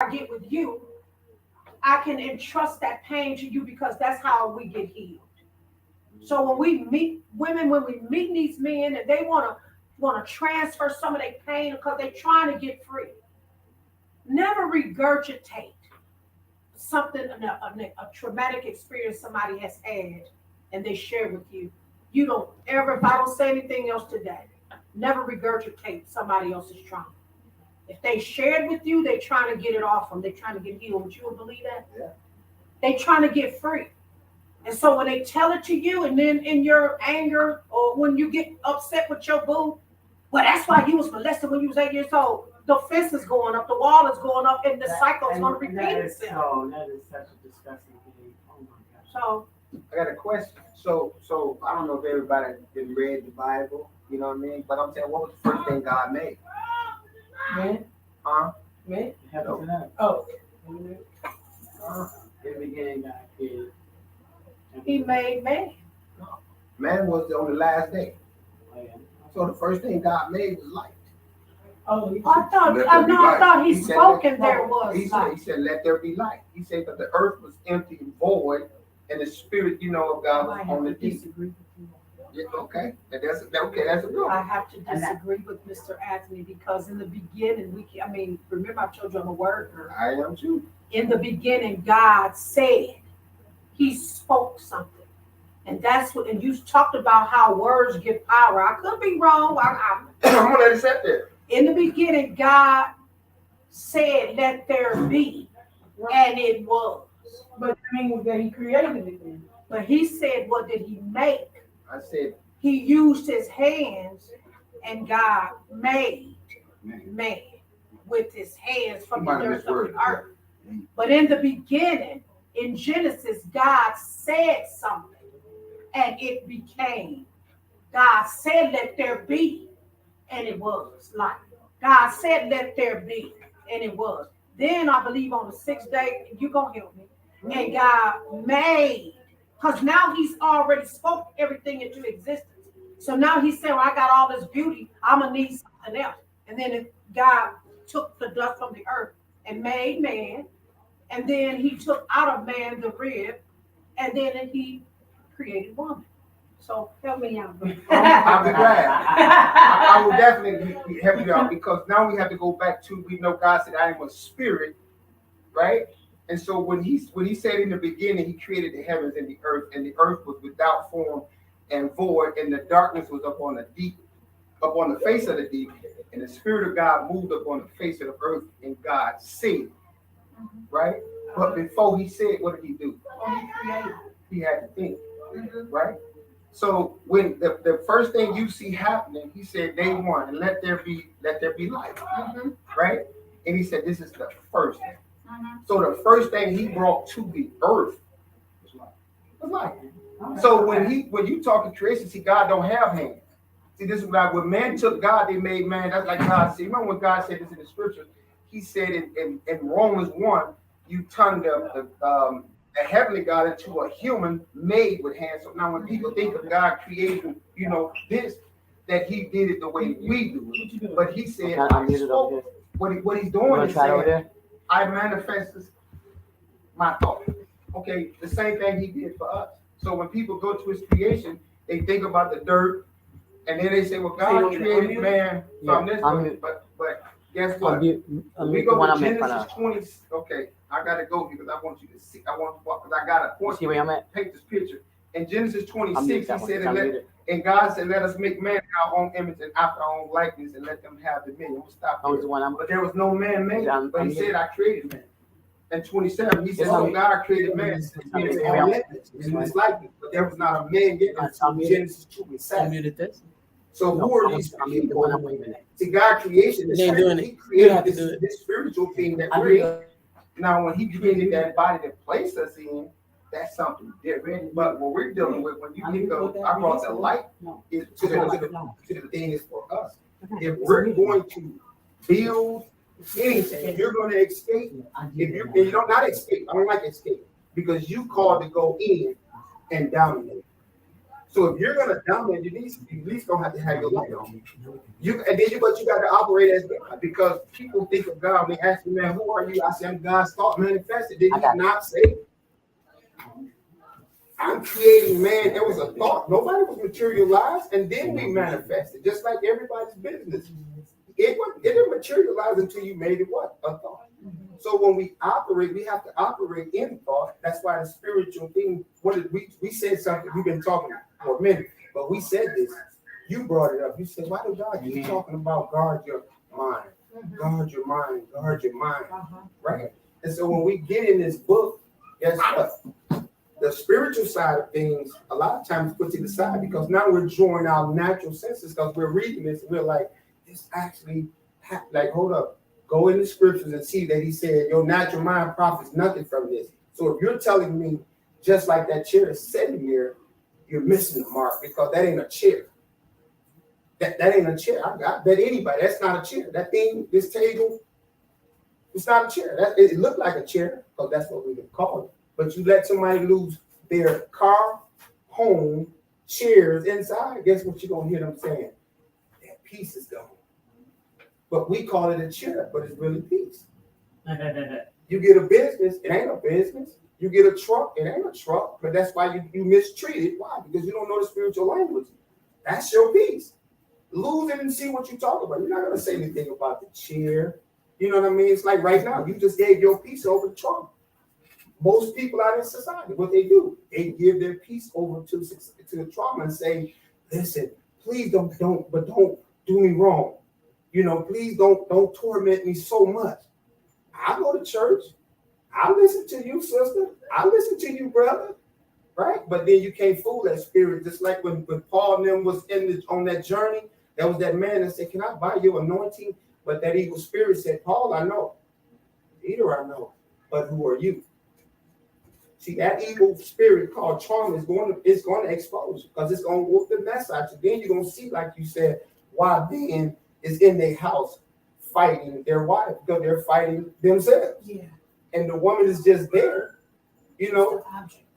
I get with you, I can entrust that pain to you because that's how we get healed. So when we meet women, when we meet these men, and they want to transfer some of their pain because they're trying to get free, never regurgitate something, a traumatic experience somebody has had, and they share with you. You don't ever, if I don't say anything else today, never regurgitate somebody else's trauma. If they shared with you, they're trying to get it off them. They're trying to get healed. Would you believe that? Yeah. They're trying to get free. And so when they tell it to you, and then in your anger or when you get upset with your boo, well, that's why you was molested when you was 8 years old. The fence is going up, the wall is going up, and the cycle is going to repeat itself. So that is such a disgusting thing. Oh my gosh. So I got a question. So I don't know if everybody been read the Bible, you know what I mean? But I'm saying, what was the first thing God made? Man, Huh? man. Heaven and earth. Oh, In the beginning, God created. he made man. Man was on the last day. Oh, yeah. So the first thing God made was light. oh, I thought he spoke and there was He light. said, let there be light. He said that the earth was empty and void, and the spirit, of God was on the deep. disagree with you. Yeah, okay. That's a good one. I have to disagree with Mr. Anthony because in the beginning, remember I told you I'm a word girl. I am too. In the beginning, God said, he spoke something. And that's what, and you talked about how words give power. I could be wrong. I'm gonna let it sit there. In the beginning, God said, let there be, and it was. But I mean that he created it then. But he said, what did he make? I said, He used his hands, and God made man with his hands from the dirt of the earth. But in the beginning, in Genesis, God said something, and it became. God said, let there be, and it was light. God said, let there be, and it was. Then I believe on the sixth day, you're going to help me, and God made, because now he's already spoke everything into existence. So now he said, well, I got all this beauty, I'm going to need something else. And then God took the dust from the earth and made man, and then he took out of man the rib, and then he created woman. So help me out. I'll be glad. I will definitely help you out because now we have to go back to, we know God said, I am a spirit, right? And so when he said in the beginning, he created the heavens and the earth was without form and void, and the darkness was up on the deep, up on the face of the deep, and the Spirit of God moved up on the face of the earth, and God said, right? But before he said, what did he do? He had to think, right? So when the first thing you see happening, he said, day one, and let there be light, right? And he said, this is the first thing. So the first thing he brought to the earth was light. So when you talk to creation, see, God don't have hands. See, this is when man took God, they made man. That's like God said. Remember when God said this in the scripture? He said in Romans 1, you turned the heavenly God into a human made with hands. So now when people think of God creating, this, that he did it the way we do it. But he said, what he's doing is saying, I manifested my thought. Okay, the same thing he did for us. So when people go to his creation, they think about the dirt, and then they say, well, God created man from this, but guess what? We go to Genesis 20. Okay, I gotta go because I want you to see. Because I got a point to paint this picture. In Genesis 26, he said, and God said, let us make man in our own image and after our own likeness, and let them have dominion. We'll stop here. But there was no man made, but he said, I created man. And 27, he said, so God created man in his own likeness, in his likeness, but there was not a man yet until Genesis 27. So who are these people? See, God creation is he created this spiritual being that we're in. Now, when he created that body to place us in, that's something different. But what we're dealing with, when you think of, I call it the light, is to the thing is for us. If we're going to build anything, if you're going to escape, if you don't not escape, I don't like escape, because you called to go in and dominate. So if you're gonna dominate, you at least don't have to have your light on. But you got to operate as God, because people think of God. When they ask me, man, who are you? I say, I'm God's thought manifested. Did He not say, I'm creating man? It was a thought. Nobody was materialized, and then we manifested, just like everybody's business. It didn't materialize until you made it what? A thought. So when we operate, we have to operate in thought. That's why the spiritual thing, we said something, we've been talking for a minute, but we said this. You brought it up. You said, why do God keep talking about guard your mind? Guard your mind, guard your mind. Right? And so when we get in this book, guess what? The spiritual side of things, a lot of times put to the side, because now we're drawing our natural senses, because we're reading this and we're like, this actually, like, hold up. Go in the scriptures and see that He said, your natural mind profits nothing from this. So if you're telling me, just like that chair is sitting here, you're missing the mark, because that ain't a chair. That ain't a chair. I bet anybody, that's not a chair. That thing, this table, it's not a chair. It looked like a chair, because that's what we can call it. But you let somebody lose their car, home, chairs inside, guess what you're going to hear them saying? That piece is gone. But we call it a chair, but it's really peace. You get a business, it ain't a business. You get a truck, it ain't a truck. But that's why you mistreat it. Why? Because you don't know the spiritual language. That's your peace. Lose it and see what you talk about. You're not going to say anything about the chair. You know what I mean? It's like right now, you just gave your peace over to trauma. Most people out in society, what they do, they give their peace over to the trauma and say, listen, please don't do me wrong. You know, please don't torment me so much. I go to church. I listen to you, sister. I listen to you, brother. Right? But then you can't fool that spirit. Just like when Paul and them was on that journey, there was that man that said, can I buy your anointing? But that evil spirit said, Paul, I know. Peter, I know. But who are you? See, that evil spirit called trauma is going to expose you, because it's going to whoop the mess out you. Then you're going to see, like you said, why then is in their house fighting their wife, because they're fighting themselves. Yeah. And the woman is just there, you know.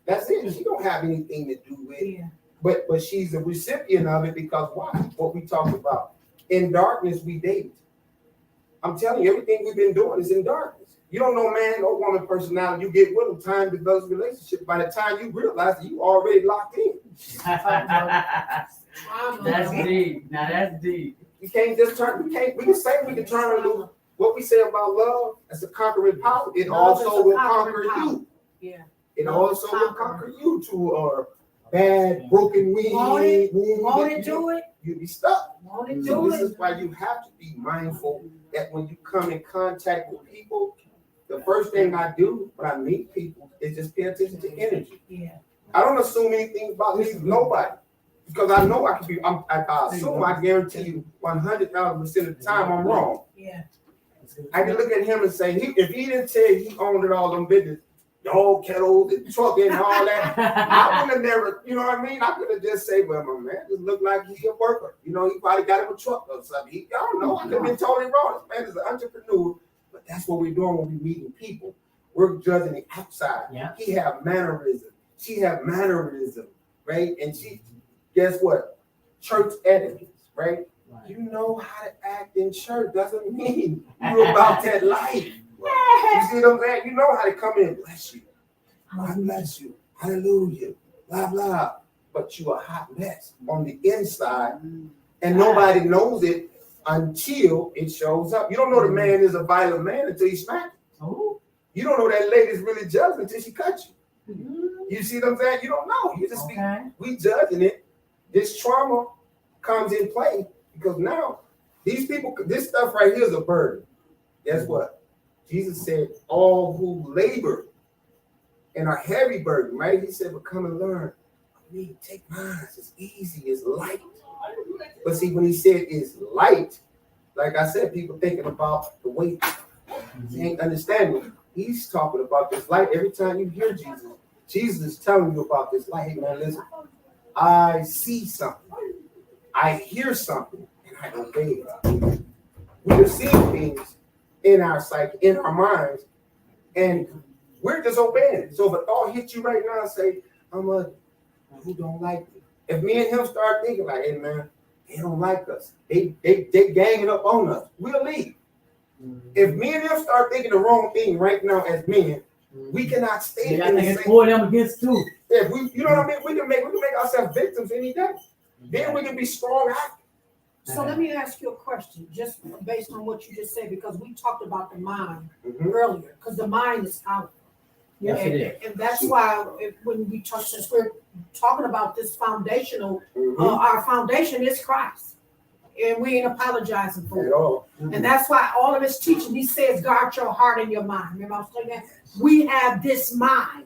That's it. She don't have anything to do with it. Yeah. But she's a recipient of it, because why? What we talked about. In darkness, we date. I'm telling you, everything we've been doing is in darkness. You don't know man or woman personality. You get with them, time develops relationship. By the time you realize that you already locked in. That's deep. Now that's deep. You can't just turn. We can say we can turn and lose. What we say about love as a conquering power, it also will conquer you. Yeah. It also will conquer you to a bad, broken wing. Want it, do it. You'll be stuck. Want it, So do this it. is why you have to be mindful that when you come in contact with people, the first thing I do when I meet people is just pay attention to energy. Yeah. I don't assume anything about nobody, because I know I can be. I assume, I guarantee you 100,000% of the time I'm wrong. Yeah. I can look at him and say, if he didn't tell you he owned it all them business, the whole kettle, the truck, and all that, I would have never, you know what I mean? I could have just said, well, my man just looked like he's a worker. You know, he probably got him a truck or something. I don't know. I could have been totally wrong. This man is an entrepreneur. But that's what we're doing when we're meeting people. We're judging the outside. Yeah. He have mannerism. She have mannerism, right? And she, guess what? Church etiquette, right? You know how to act in church doesn't mean you're about that life. You see what I'm saying? You know how to come in, bless you. God bless you. Hallelujah. Blah, blah. But you a hot mess on the inside, and nobody knows it until it shows up. You don't know the man is a violent man until he smacks you. You don't know that lady's really jealous until she cuts you. You see what I'm saying? You don't know. You just we judging it. This trauma comes in play because now these people, this stuff right here is a burden. Guess what? Jesus said, all who labor and are heavy burden, right? He said, but come and learn. I mean, take mine. It's easy. It's light. But see, when he said it's light, like I said, people thinking about the weight. They ain't understanding. He's talking about this light. Every time you hear Jesus, Jesus is telling you about this light. Hey, man, listen, I see something. I hear something, and I obey it. We are seeing things in our psyche, in our minds, and we're just obeying it. So if a thought hits you right now and say, I'm a who don't like me, If me and him start thinking like, hey man, they don't like us. They ganging up on us. We'll leave. If me and him start thinking the wrong thing right now as men, we cannot stay in the same. For them against two. Yeah, you know what I mean? We can make ourselves victims any day. Then we can be strong after. So let me ask you a question, just based on what you just said, because we talked about the mind Mhm. earlier, because the mind is powerful. Yes, it is. And that's why when we talk, since we're talking about this foundational, Mhm. our foundation is Christ. And we ain't apologizing for At it. all. And that's why all of his teaching, he says, guard your heart and your mind. Remember I was saying that? We have this mind.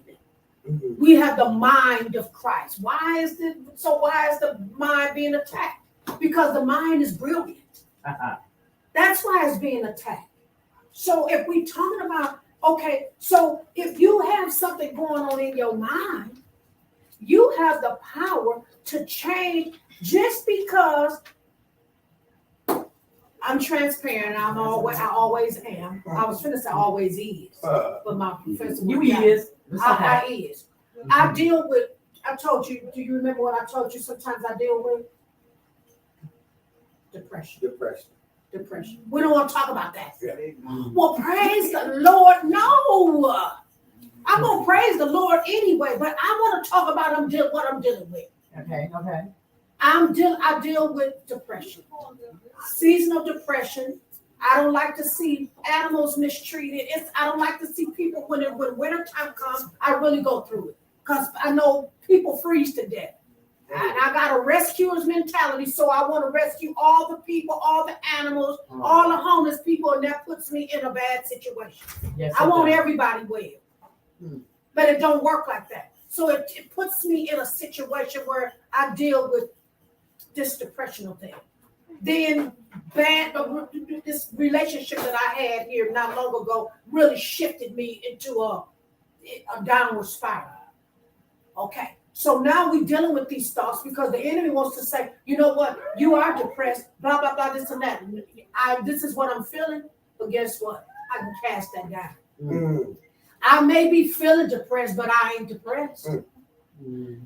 Mhm. We have the mind of Christ. Why is the mind being attacked? Because the mind is brilliant. That's why it's being attacked. So if we talking about, okay, so if you have something going on in your mind, you have the power to change. Just because I'm transparent, I always am. I was finna say always is, but my professor You would not. is. It's okay. I is. I deal with, I told you, do you remember what I told you? Sometimes I deal with depression. We don't want to talk about that. Yeah. Well, praise the Lord. No. I'm going to praise the Lord anyway, but I want to talk about what I'm dealing with. Okay. I deal with depression. Seasonal depression. I don't like to see animals mistreated. I don't like to see people when winter time comes, I really go through it. Because I know people freeze to death. And I got a rescuer's mentality, so I want to rescue all the people, all the animals, all the homeless people, and that puts me in a bad situation. Yes, I want everybody well. But it don't work like that. So it puts me in a situation where I deal with this depressional thing. Then this relationship that I had here not long ago really shifted me into a downward spiral. Okay. So now we're dealing with these thoughts because the enemy wants to say, you know what, you are depressed, blah, blah, blah, this and that. This is what I'm feeling, but guess what? I can cast that down. Mm. I may be feeling depressed, but I ain't depressed.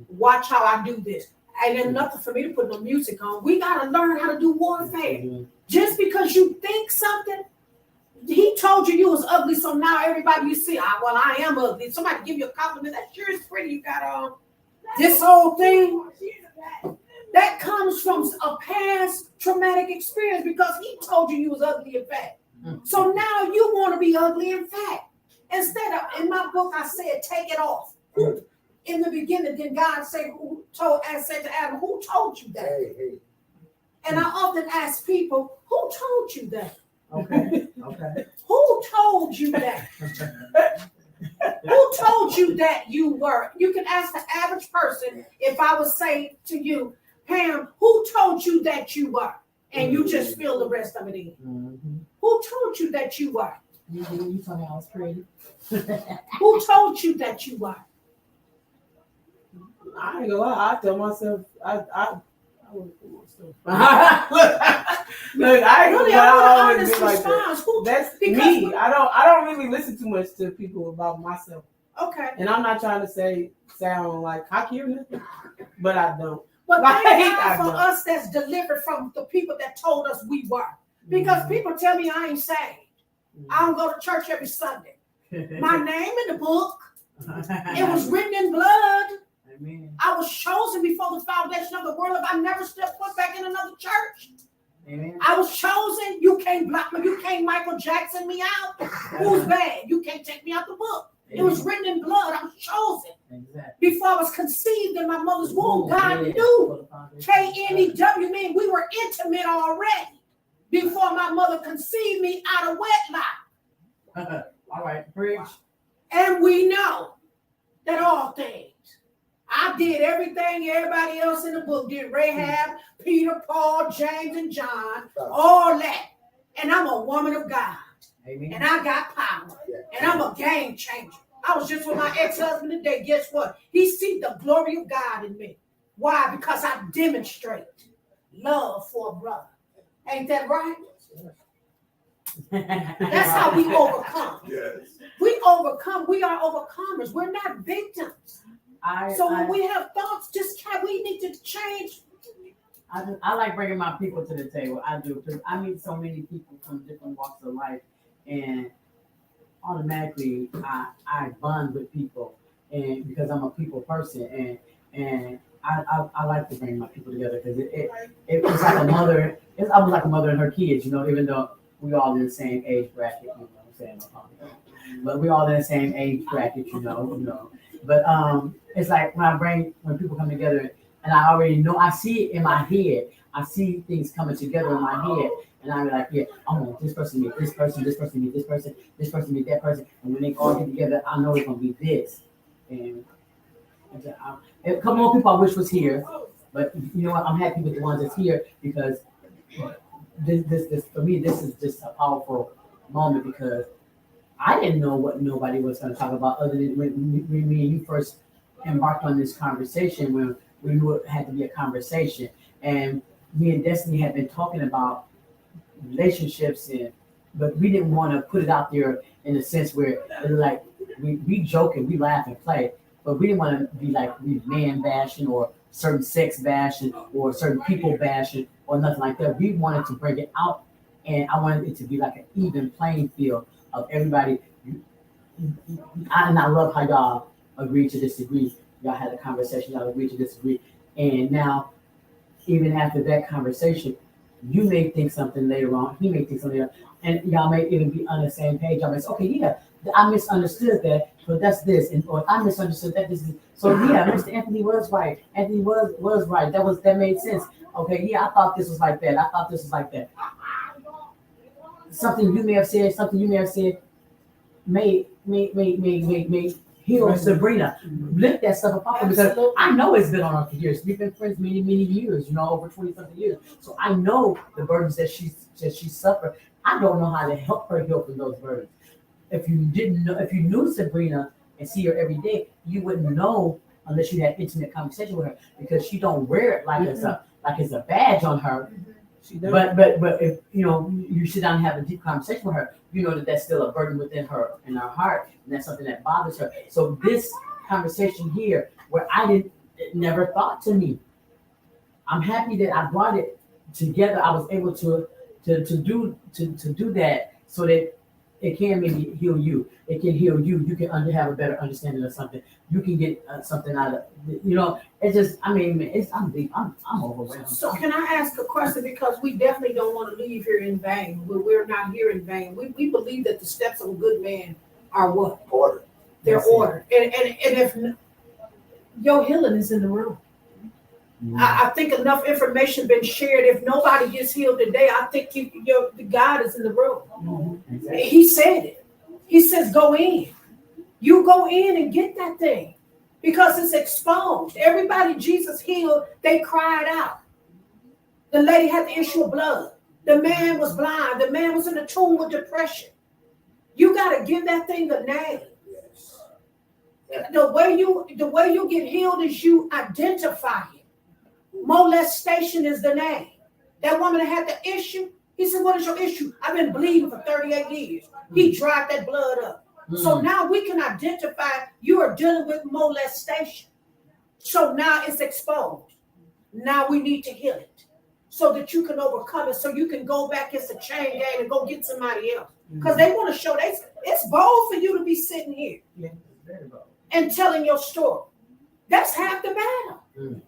Watch how I do this. And there's nothing for me to put no music on. We got to learn how to do warfare. Just because you think something, he told you was ugly, so now everybody you see, I am ugly. Somebody give you a compliment, that sure is pretty. You got on. This whole thing, that comes from a past traumatic experience because he told you was ugly and fat. So now you want to be ugly and fat. Instead of, in my book, I said, take it off. In the beginning, then God said to Adam, who told you that? Hey. And I often ask people, who told you that? Okay. Who told you that? Who told you that you were? You can ask the average person if I would say to you, Pam, who told you that you were? And you just fill the rest of it in. Who told you that you were? You told me I was pretty. Who told you that you were? I ain't gonna lie. I tell myself, I would myself. Look, I ain't Really, gonna I want always an honest be like that. response. Who? That's Because me. I don't really listen too much to people about myself. Okay. And I'm not trying to sound like cocky or nothing, but I don't. But Like, thank God I for don't. us that's delivered from the people that told us we were. Because people tell me I ain't saved. I don't go to church every Sunday. My name in the book, it was written in blood. Amen. I was chosen before the foundation of the world. If I never stepped foot back in another church, Amen. I was chosen. You can't block me. You can't Michael Jackson me out. Who's bad? You can't take me out the book. It was written in blood. I was chosen. Exactly. Before I was conceived in my mother's womb, God knew. K-N-E-W, mean we were intimate already before my mother conceived me out of wedlock. All right, preach. And we know that all things. I did everything everybody else in the book did. Rahab, Peter, Paul, James, and John, all that. And I'm a woman of God. Amen. And I got power. And I'm a game changer. I was just with my ex-husband today. Guess what? He sees the glory of God in me. Why? Because I demonstrate love for a brother. Ain't that right? That's how we overcome. Yes. We overcome. We are overcomers. We're not victims. So when we have thoughts, we need to change. I like bringing my people to the table. I do, because I meet so many people from different walks of life, and automatically I bond with people, and because I'm a people person, and I like to bring my people together because it was like a mother. I was like a mother and her kids, even though we all in the same age bracket. You know what I'm saying? But we all in the same age bracket, But it's like when people come together, and I already know, I see it in my head. I see things coming together in my head, and I'm like, yeah, I want this person to meet this person, this person to meet this person, this person to meet that person, and when they all get together, I know it's gonna be this. And a couple more people I wish was here, but you know what? I'm happy with the ones that's here because this for me, this is just a powerful moment because I didn't know what nobody was going to talk about other than when me and you first embarked on this conversation when we knew it had to be a conversation. And me and Destiny had been talking about relationships, but we didn't want to put it out there in a sense where it was like we joke and we laugh and play, but we didn't want to be like we man bashing or certain sex bashing or certain people bashing or nothing like that. We wanted to bring it out, and I wanted it to be like an even playing field of everybody. And I love how y'all agreed to disagree. Y'all had a conversation, y'all agreed to disagree. And now, even after that conversation, you may think something later on, he may think something else, and y'all may even be on the same page. Y'all may say, okay, yeah, I misunderstood that, but that's this, or I misunderstood that this is. So yeah, Mr. Anthony was right. Anthony was right. That made sense. Okay, yeah, I thought this was like that. I thought this was like that. Something you may have said, may heal Sabrina. Lift that stuff apart because I know it's been on her for years. We've been friends many, many years, over 20-something years. So I know the burdens that she suffered. I don't know how to help her heal from those burdens. If you knew Sabrina and see her every day, you wouldn't know unless you had intimate conversation with her because she don't wear it like it's a badge on her. But if you sit down and have a deep conversation with her, you know that that's still a burden within her in her heart, and that's something that bothers her. So this conversation here, where it never thought to me, I'm happy that I brought it together. I was able to do that so that it can maybe heal you. It can heal you. You can have a better understanding of something. You can get something out of it. It's just, I'm deep. I'm overwhelmed. So can I ask a question? Because we definitely don't want to leave here in vain. We're not here in vain. We believe that the steps of a good man are what? Ordered. They're ordered. And if your healing is in the room. Mm-hmm. I think enough information been shared. If nobody gets healed today, I think God is in the room. Mm-hmm. Exactly. He said it. He says, go in. You go in and get that thing because it's exposed. Everybody Jesus healed, they cried out. The lady had the issue of blood. The man was blind. The man was in the tomb with depression. You got to give that thing a name. Yes. The way you get healed is you identify it. Molestation is the name. That woman that had the issue, he said, what is your issue? I've been bleeding for 38 years. He dried that blood up. So now we can identify you are dealing with molestation. So now it's exposed. Now we need to heal it so that you can overcome it, so you can go back as a chain gang and go get somebody else. Because they want to show it's bold for you to be sitting here and telling your story. That's half the battle. Mm.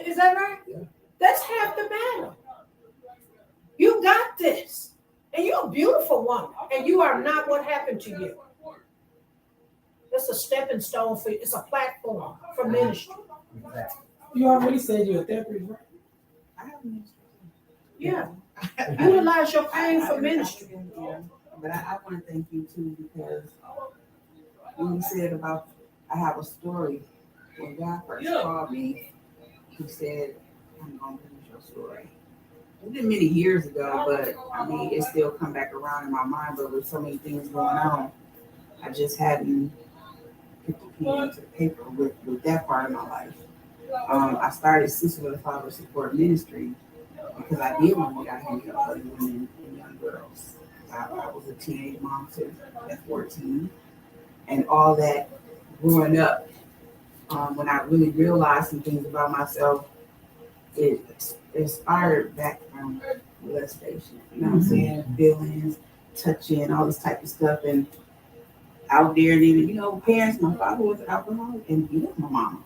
Is that right? Yeah. That's half the battle. You got this. And you're a beautiful woman. And you are not what happened to you. It's a stepping stone for you. It's a platform for ministry. Exactly. You already said you're a therapist, right? I have ministry. Yeah. Utilize your pain for ministry. Yeah. But I want to thank you too, because when you said about, I have a story. When God first called me, he said, I'm going to finish your story. It's been many years ago, but it still come back around in my mind. But with so many things going on, I just hadn't put the pen to the paper with that part of my life. I started Sister with a Father Support Ministry because I did want to get out here and help other women and young girls. I was a teenage mom too at 14, and all that growing up when I really realized some things about myself, it inspired back from molestation. You know what I'm saying? Feelings, touching, all this type of stuff, and out there. And even, parents. My father was an alcoholic, and my mama.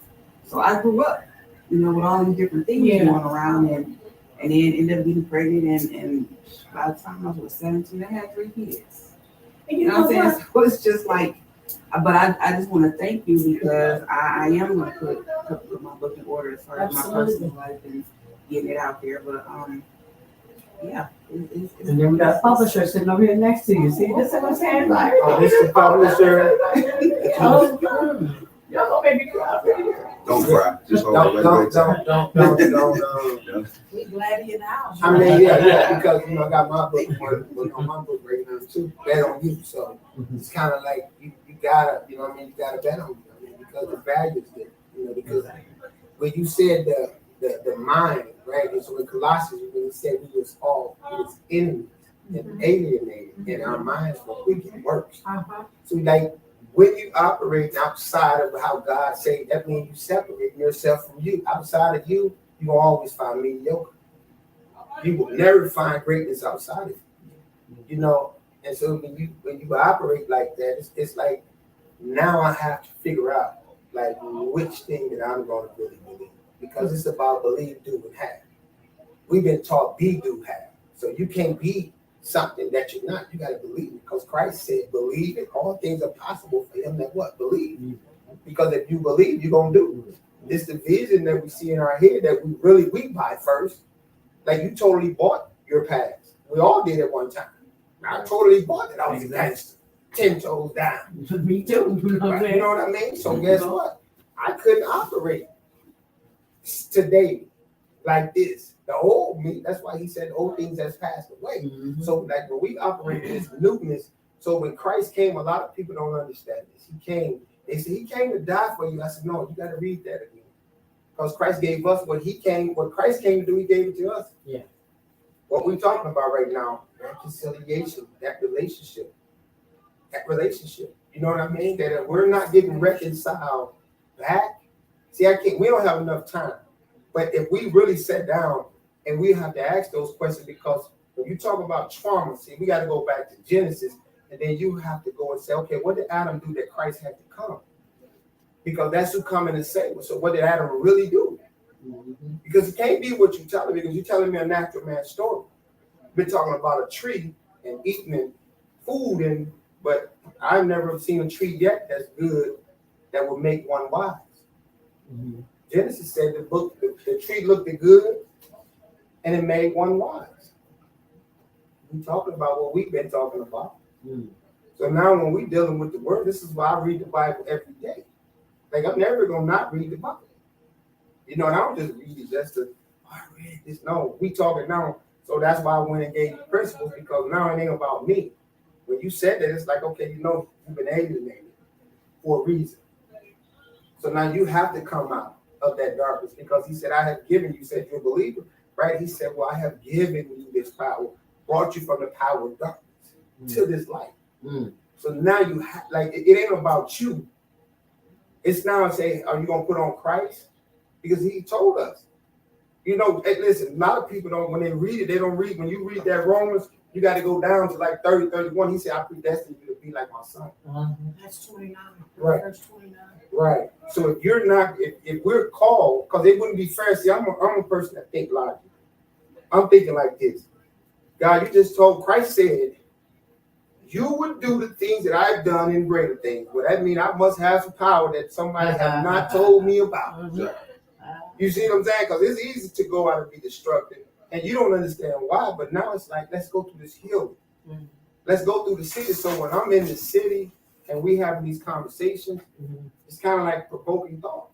So I grew up, with all these different things going around, and then ended up getting pregnant, and by the time I was 17, I had 3 kids. And you know what I'm saying? So it's just like, but I just want to thank you because I am going to put my book in order as far as my personal life and getting it out there. But yeah. And then we got a publisher sitting over here next to you. See, this is what's saying, right? Oh, this is the publisher. Y'all gonna make me cry. Don't cry. Just hold Don't. We glad you're in the house. I mean, yeah, because I got my book on my book right now too. Bet on you, so it's kind of like you gotta, you gotta bet on you. Because the value is there, because when you said the mind, right? And so in Colossians, when he said we was enemies and alienated, and our minds were wicked and works. So like when you operate outside of how God said, that means you separate yourself from you. Outside of you, you will always find mediocre. You will never find greatness outside of you. And so when you operate like that, it's like now I have to figure out like which thing that I'm going to really believe, because it's about believe, do, and have. We've been taught be, do, have. So you can't be something that you're not. You got to believe, because Christ said, believe it. All things are possible for him that what? Believe. Because if you believe, you're going to do. It's the vision that we see in our head that we buy first. Like you totally bought your past. We all did at one time. I totally bought it. I was a gangster. 10 toes down. Me too. Right? You know what I mean? So guess what? I couldn't operate today like this. The old me, that's why he said old things has passed away. So like when we operate in this newness, so when Christ came, a lot of people don't understand this. They said he came to die for you. I said, no, you got to read that again. Because Christ gave us what Christ came to do, he gave it to us. Yeah. What we're talking about right now, reconciliation, that relationship. You know what I mean? That if we're not getting reconciled back, see, we don't have enough time. But if we really sat down and we have to ask those questions, because when you talk about trauma, see, we got to go back to Genesis, and then you have to go and say, okay, what did Adam do that Christ had to come? Because that's who come in and say, well, so what did Adam really do? Because it can't be what you're telling me, because you're telling me a natural man story. We're talking about a tree and eating food, but I've never seen a tree yet that's good that would make one wise. Genesis said the tree looked good and it made one wise. We're talking about what we've been talking about. So now when we're dealing with the word, this is why I read the Bible every day. Like I'm never going to not read the Bible. And I don't just read it just to, I read this. No, we talking now. So that's why I went and gave you principles, because now it ain't about me. When you said that, it's like, okay, you've been alienated for a reason. So now you have to come out of that darkness, because he said, I have given you, said you're a believer, right? He said, well, I have given you this power, brought you from the power of darkness to this light. So now you have, like, it ain't about you. It's now say, are you going to put on Christ? Because he told us. Hey, listen, a lot of people don't, when they read it, they don't read. When you read that Romans, you got to go down to like 30, 31. He said, I predestined you to be like my son. That's 29. Right. Verse 29. Right. So if you're not, if we're called, because it wouldn't be fair. See, I'm a person that think logically. I'm thinking like this. God, you just told, Christ said, you would do the things that I've done and greater things. Well, that means I must have some power that somebody have not told me about. You see what I'm saying? Because it's easy to go out and be destructive, and you don't understand why. But now it's like, let's go through this healing. Let's go through the city. So when I'm in the city and we having these conversations, it's kind of like provoking thought.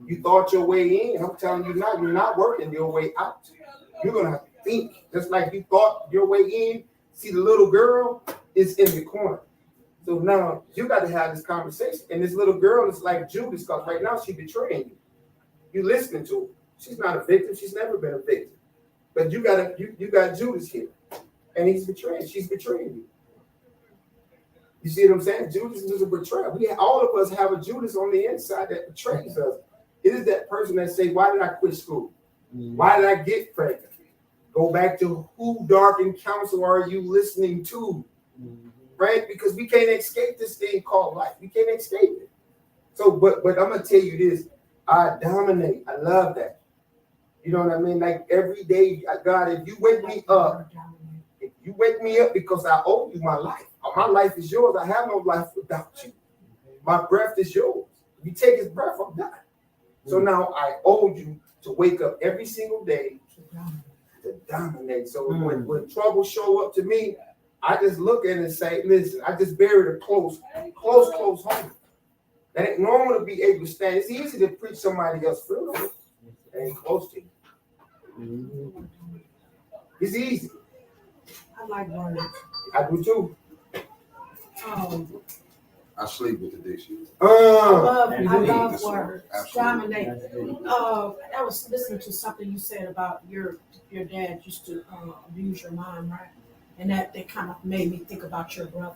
You thought your way in. I'm telling you now, you're not working your way out. You're going to have to think. Just like you thought your way in. See, the little girl is in the corner. So now you got to have this conversation. And this little girl is like Judas, because right now she's betraying you. You listening to her. She's not a victim. She's never been a victim. But you got Judas here. And she's betraying you. You see what I'm saying? Judas is a betrayer. All of us have a Judas on the inside that betrays us. It is that person that say, why did I quit school? Why did I get pregnant? Go back to who darkened counsel are you listening to? Right? Because we can't escape this thing called life. We can't escape it. So, but I'm gonna tell you this. I dominate. I love that. You know what I mean? Like every day, God, if you wake me up, because I owe you my life. My life is yours. I have no life without you. My breath is yours. If you take his breath, I'm done. So now I owe you to wake up every single day to dominate. So when trouble show up to me, I just look at it and say, listen, I just buried it close home. That ain't normal to be able to stand. It's easy to preach somebody else's funeral. It ain't close to you. It's easy. I like words. I do too. I sleep with the dictionary. I love words. Absolutely. Dominate. I was listening to something you said about your dad used to abuse your mom, right? And that kind of made me think about your brother.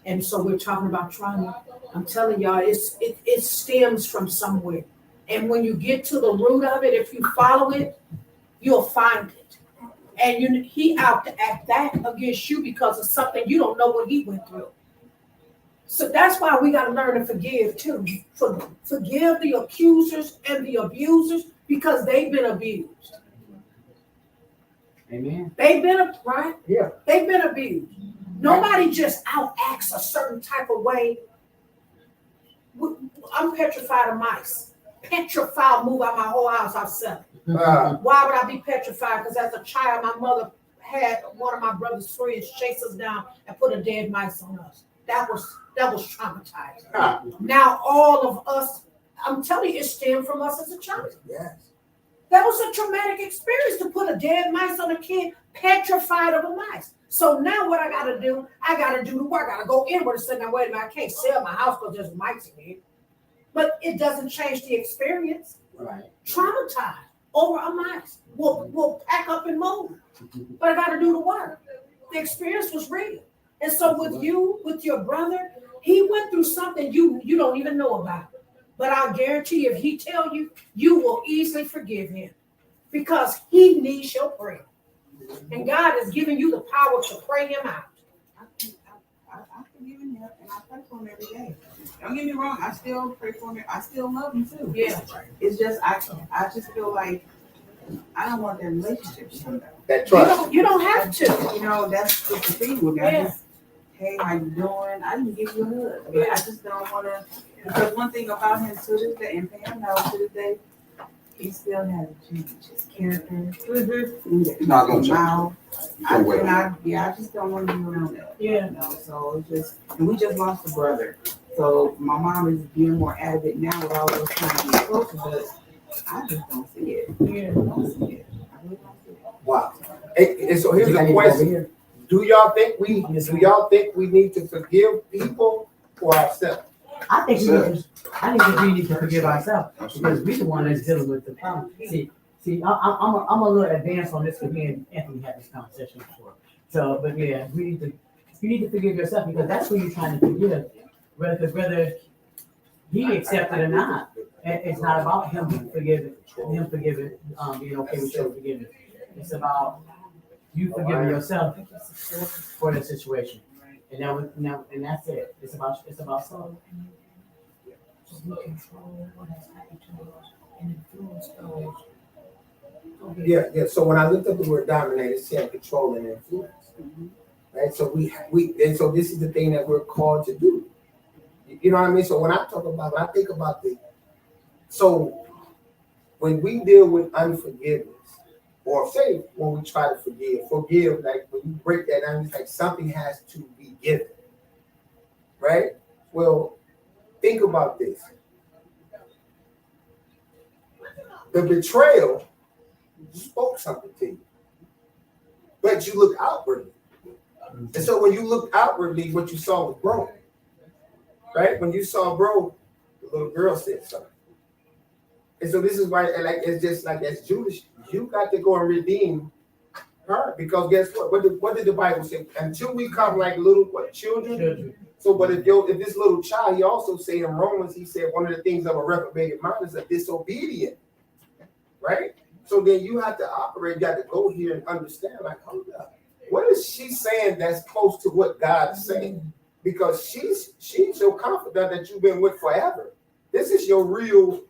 And so we're talking about trauma. I'm telling y'all, it stems from somewhere. And when you get to the root of it, if you follow it, you'll find it. And he out to act that against you because of something you don't know what he went through. So that's why we got to learn to forgive too. Forgive the accusers and the abusers because they've been abused. Amen. They've been, right? Yeah. They've been abused. Nobody just outacts a certain type of way. I'm petrified of mice. Petrified, move out my whole house, I'll sell it. Why would I be petrified? Because as a child, my mother had one of my brother's friends chase us down and put a dead mice on us. That was traumatizing. Now all of us, I'm telling you, it stemmed from us as a child. Yes. That was a traumatic experience to put a dead mice on a kid, petrified of a mice. So now what I got to do, I got to do the work. I got to go inward and say, now wait a minute, I can't sell my house because there's mice in here. But it doesn't change the experience. Right. Traumatized over a mice. We'll pack up and move. But I got to do the work. The experience was real. And so with you, with your brother, he went through something you don't even know about. But I'll guarantee if he tell you, you will easily forgive him because he needs your prayer. And God has given you the power to pray him out. I forgive him and I pray for him every day. Don't get me wrong, I still pray for him. I still love him too. Yeah. It's just I just feel like I don't want that relationship to come back. That trust. You don't have to. You know, that's just the thing with me. I just, hey, how you doing? I didn't give you a hug. But I just don't want to. Because one thing about him to this day, and Pam knows to this day, he still hasn't changed his character. He's not gonna change. I just don't want to be around that. Yeah. You know, so it's just, and we just lost a brother. So my mom is being more adamant now with all those trying to get closer, but I just don't see it. Yeah. I don't see it. I really don't see it. Wow. And so here's the question: Do y'all think we need to forgive people or ourselves? I think we need to forgive ourselves because we're the one that's dealing with the problem. See, I'm a little advanced on this because me and Anthony had this conversation before. So, but yeah, you need to forgive yourself because that's who you're trying to forgive. Whether he accepted or not, it's not about him forgiving, being okay with your forgiveness. It's about you forgiving yourself for the situation. And that's it. It's about soul. Yeah. So when I looked up the word dominate, it said control and influence. Right. So and so this is the thing that we're called to do. You know what I mean? So when I think about so when we deal with unforgiveness, or say when we try to forgive, like when you break that down, it's like something has to be given. Right? Well, think about this. The betrayal spoke something to you, but you look outwardly. And so when you look outwardly, what you saw was bro. Right? When you saw bro, the little girl said something. And so this is why, like, it's just like as Judas, you got to go and redeem her because guess what? What did the Bible say? Until we come like little children. So, but if this little child, he also said in Romans, he said one of the things of a reprobated mind is a disobedient, right? So then you have to operate, you got to go here and understand, like, hold up, what is she saying that's close to what God's saying? Because she's your confidant that you've been with forever. This is your real,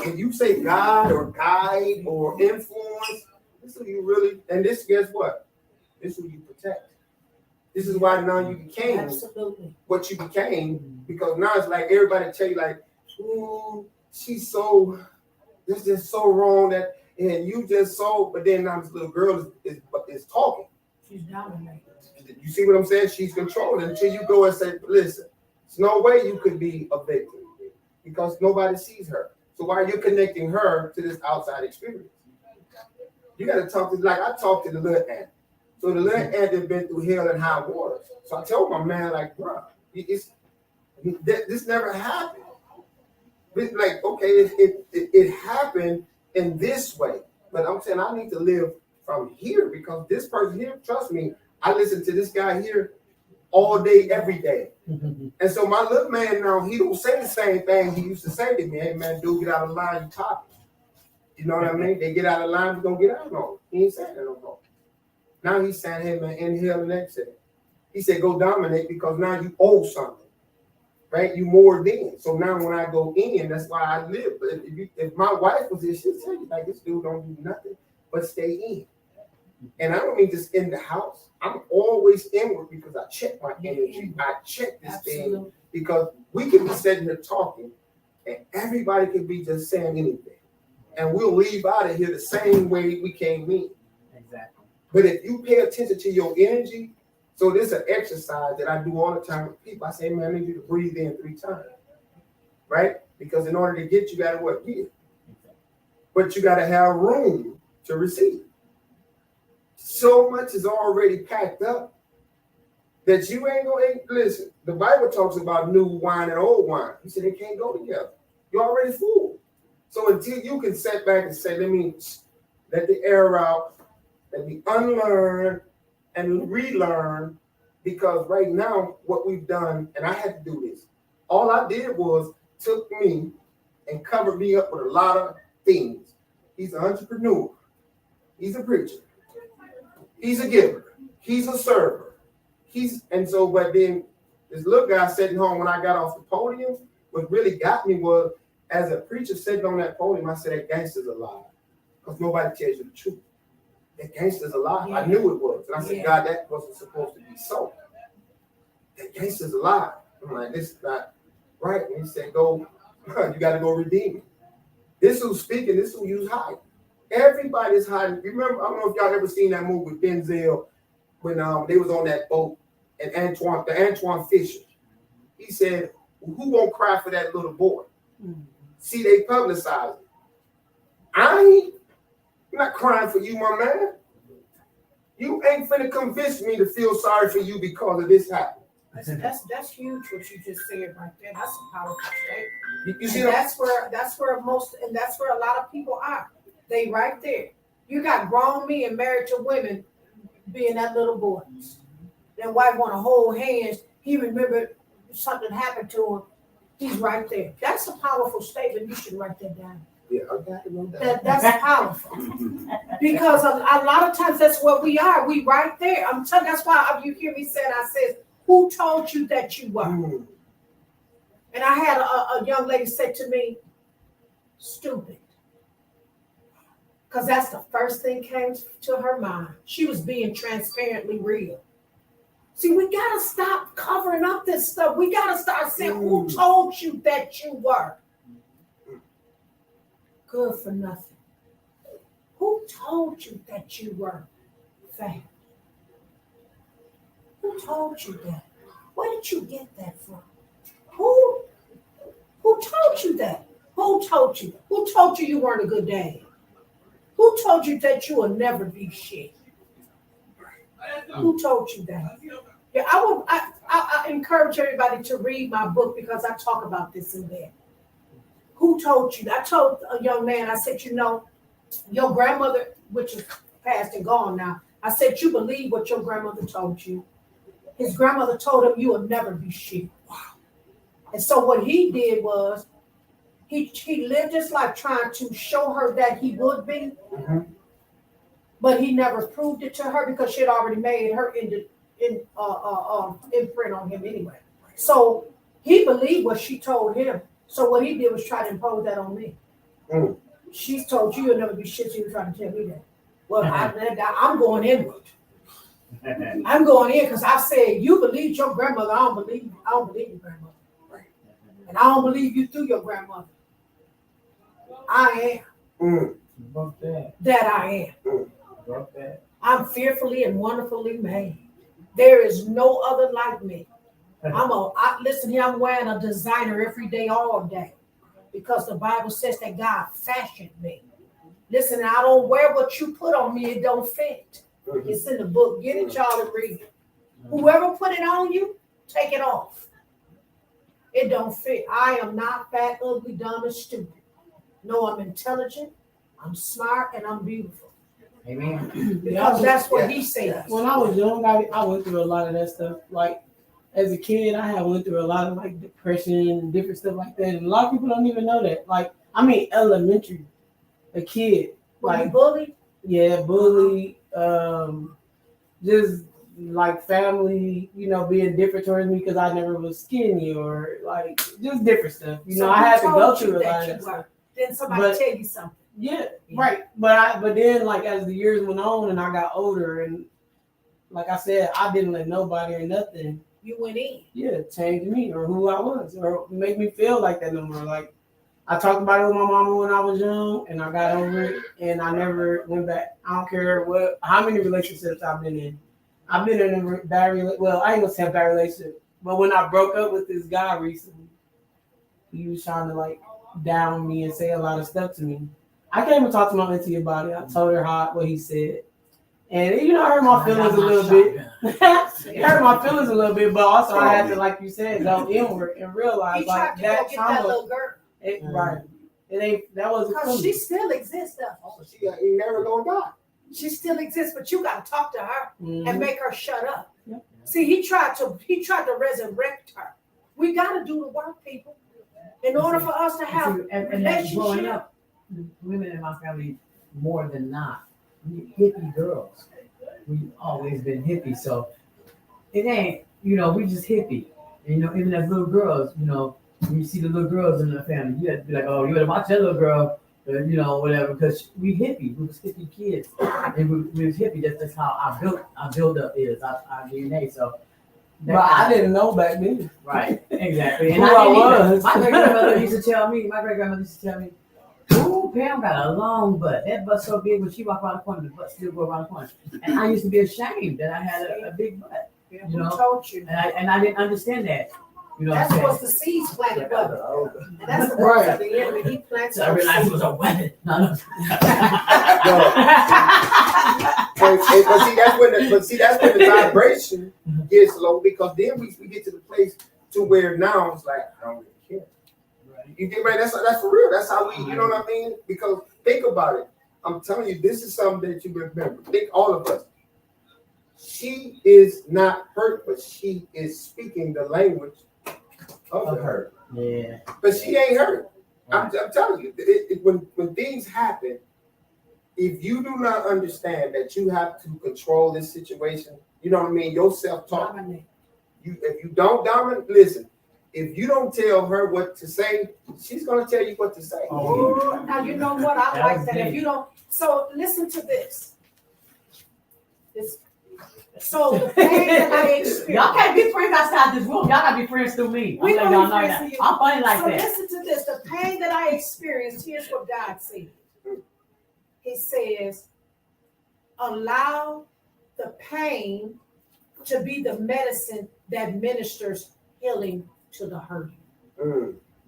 and you say God or guide or influence, this is who you really, and this, guess what? This is who you protect. This is why now you became Absolutely what you became, because now it's like everybody tell you like, ooh, she's so, this is so wrong that, and you just so, but then now this little girl is talking. she's dominating. You see what I'm saying? She's controlling until you go and say, listen, there's no way you could be a victim because nobody sees her. So why are you connecting her to this outside experience? You got to talk to, like I talked to the little ant. So the little ant had been through hell and high waters. So I told my man, like, bro, this never happened. It's like, okay, it happened in this way. But I'm saying I need to live from here because this person here, trust me, I listen to this guy here all day, every day. And so my little man now, he don't say the same thing he used to say to me. Hey, man, dude, get out of line, you talking. You know what I mean? They get out of line, we don't get out no. He ain't saying that no more. Now he's saying, hey, man, inhale and exhale. He said, go dominate because now you owe something. Right? You more than. So now when I go in, that's why I live. But if my wife was here, she'd tell you, like, this dude don't do nothing but stay in. And I don't mean just in the house. I'm always inward because I check my energy. I check this thing because we can be sitting here talking and everybody can be just saying anything. And we'll leave out of here the same way we came in. Exactly. But if you pay attention to your energy, so this is an exercise that I do all the time with people. I say, man, I need you to breathe in 3 times. Right? Because in order to get, you got to what? Give. But you got to have room to receive. So much is already packed up that you ain't going to listen. The Bible talks about new wine and old wine. He said they can't go together. You're already full. So until you can sit back and say, let the air out, let me unlearn and relearn, because right now what we've done, and I had to do this, all I did was took me and covered me up with a lot of things. He's an entrepreneur. He's a preacher. He's a giver. He's a server. But then this little guy sitting home when I got off the podium, what really got me was, as a preacher sitting on that podium, I said, that gangster's a lie. Because nobody tells you the truth. That gangster's a lie. Yeah. I knew it was. And I said, God, that wasn't supposed to be so. That gangster's a lie. I'm like, this is not right. And he said, go, you got to go redeem it. This who's speaking, this who you's hiding. Everybody's hiding. Remember, I don't know if y'all ever seen that movie with Denzel when they was on that boat and Antoine Fisher. He said, who won't cry for that little boy? Mm-hmm. See, they publicize it. I'm not crying for you, my man. You ain't finna convince me to feel sorry for you because of this happening. That's huge what you just said right there. That's a powerful statement. You see, that's where a lot of people are. They right there. You got grown men married to women being that little boy. That wife want to hold hands. He remembered something happened to him. He's right there. That's a powerful statement. You should write that down. Yeah, I got to know that. That's powerful. Because a lot of times that's what we are. We right there. I'm telling you, that's why you hear me say, I said, who told you that you were? Mm. And I had a young lady say to me, stupid. Because that's the first thing came to her mind. She was being transparently real. See, we got to stop covering up this stuff. We got to start saying, who told you that you were? Good for nothing. Who told you that you were fat? Who told you that? Where did you get that from? Who told you that? Who told you? Who told you you weren't a good dad? Who told you that you will never be shit? Who told you that? Yeah, I encourage everybody to read my book because I talk about this in there. Who told you? I told a young man, I said, your grandmother, which is passed and gone now, I said, you believe what your grandmother told you. his grandmother told him, "You will never be shit." Wow. And so what he did was he lived his life trying to show her that he would be, but he never proved it to her because she had already made her imprint on him anyway. So he believed what she told him. So what he did was try to impose that on me. She's told you you'll never be shit. She was trying to tell me that. Well, I'm going inward. I'm going in because I said you believed your grandmother. I don't believe your grandmother, and I don't believe you through your grandmother. I am that I am. I'm fearfully and wonderfully made. There is no other like me. Listen here, I'm wearing a designer every day, all day, because the Bible says that God fashioned me. Listen, I don't wear what you put on me, it don't fit. It's in the book. Get it, y'all, and read it. Whoever put it on you, take it off. It don't fit. I am not fat, ugly, dumb, and stupid. No, I'm intelligent, I'm smart, and I'm beautiful. Amen. Because that's what he said. When I was young, I went through a lot of that stuff. Like as a kid, I had went through a lot of like depression and different stuff like that. And a lot of people don't even know that. Like, I mean, elementary, a kid. Were you Like bullied? Yeah, bully, just like family, being different towards me because I never was skinny or like just different stuff. I had to go through a lot of that stuff. Then somebody tell you something. Yeah, right. But then like as the years went on and I got older and like I said, I didn't let nobody or nothing. You went in. Yeah, change me or who I was or make me feel like that no more. Like I talked about it with my mama when I was young and I got over it and I never went back. I don't care how many relationships I've been in. I've been in a bad relationship. Well, I ain't gonna say a bad relationship, but when I broke up with this guy recently, he was trying to like down me and say a lot of stuff to me. I can't even talk to my auntie about it. I told her what he said. And I hurt my feelings a little bit. It hurt my feelings a little bit, but also I had to, like you said, go inward and realize like that trauma. That little girl. Right. It ain't that wasn't because she still exists though. She ain't never gonna die. She still exists, but you gotta talk to her and make her shut up. Yep. See, he tried to resurrect her. We gotta do the work, people. In order for us to have and that's growing up, women in my family more than not, we hippie girls. We've always been hippie, so it ain't, we just hippie. And, even as little girls, when you see the little girls in the family, you have to be like, oh, you better watch that little girl, whatever, because we hippie. We was hippie kids, and we was hippie. That's how our build up is, our DNA. So, but I didn't know back then. Right, exactly. And Who I was. My great grandmother used to tell me, "Ooh, Pam got a long butt. That butt's so big when she walk around the corner, the butt still go around the corner." And I used to be ashamed that I had a big butt. Who told you? And I didn't understand that. That's what's the seeds planted, brother. And that's the work of the enemy. He plants. So I realized it was a weapon. No. But see, that's when the vibration gets low because then we get to the place to where now it's like I don't really care. You get right? That's for real. That's how we. You know what I mean? Because think about it. I'm telling you, this is something that you remember. Think all of us. She is not hurt, but she is speaking the language of the hurt. Yeah. But she ain't hurt. I'm telling you, when things happen, if you do not understand that you have to control this situation, you know what I mean? Your self-talk. If you don't dominate, listen. If you don't tell her what to say, she's gonna tell you what to say. Oh, now you know what I like that. If you don't, so listen to this. So the pain that I experienced. Y'all can't be friends outside this room. Y'all gotta be friends through me. We I'm gonna be friends through you. I'm funny like so that. Listen to this. The pain that I experienced. Here's what God said. He says, "Allow the pain to be the medicine that ministers healing to the hurting."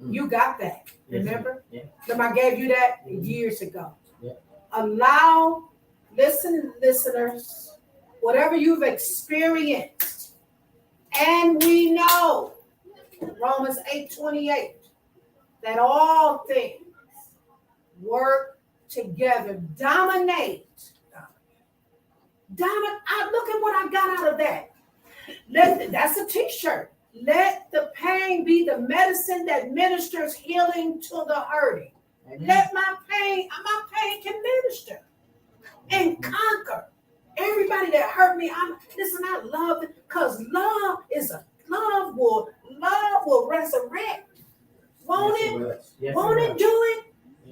You got that. Remember? Yeah. I gave you that years ago. Yeah. Allow, listeners, whatever you've experienced, and we know, Romans 8:28, that all things work together. Dominate. Look at what I got out of that. That's a t-shirt. Let the pain be the medicine that ministers healing to the hurting. Let my pain can minister and conquer everybody that hurt me. I love it because love will resurrect. Won't it? Yes, Won't it do it?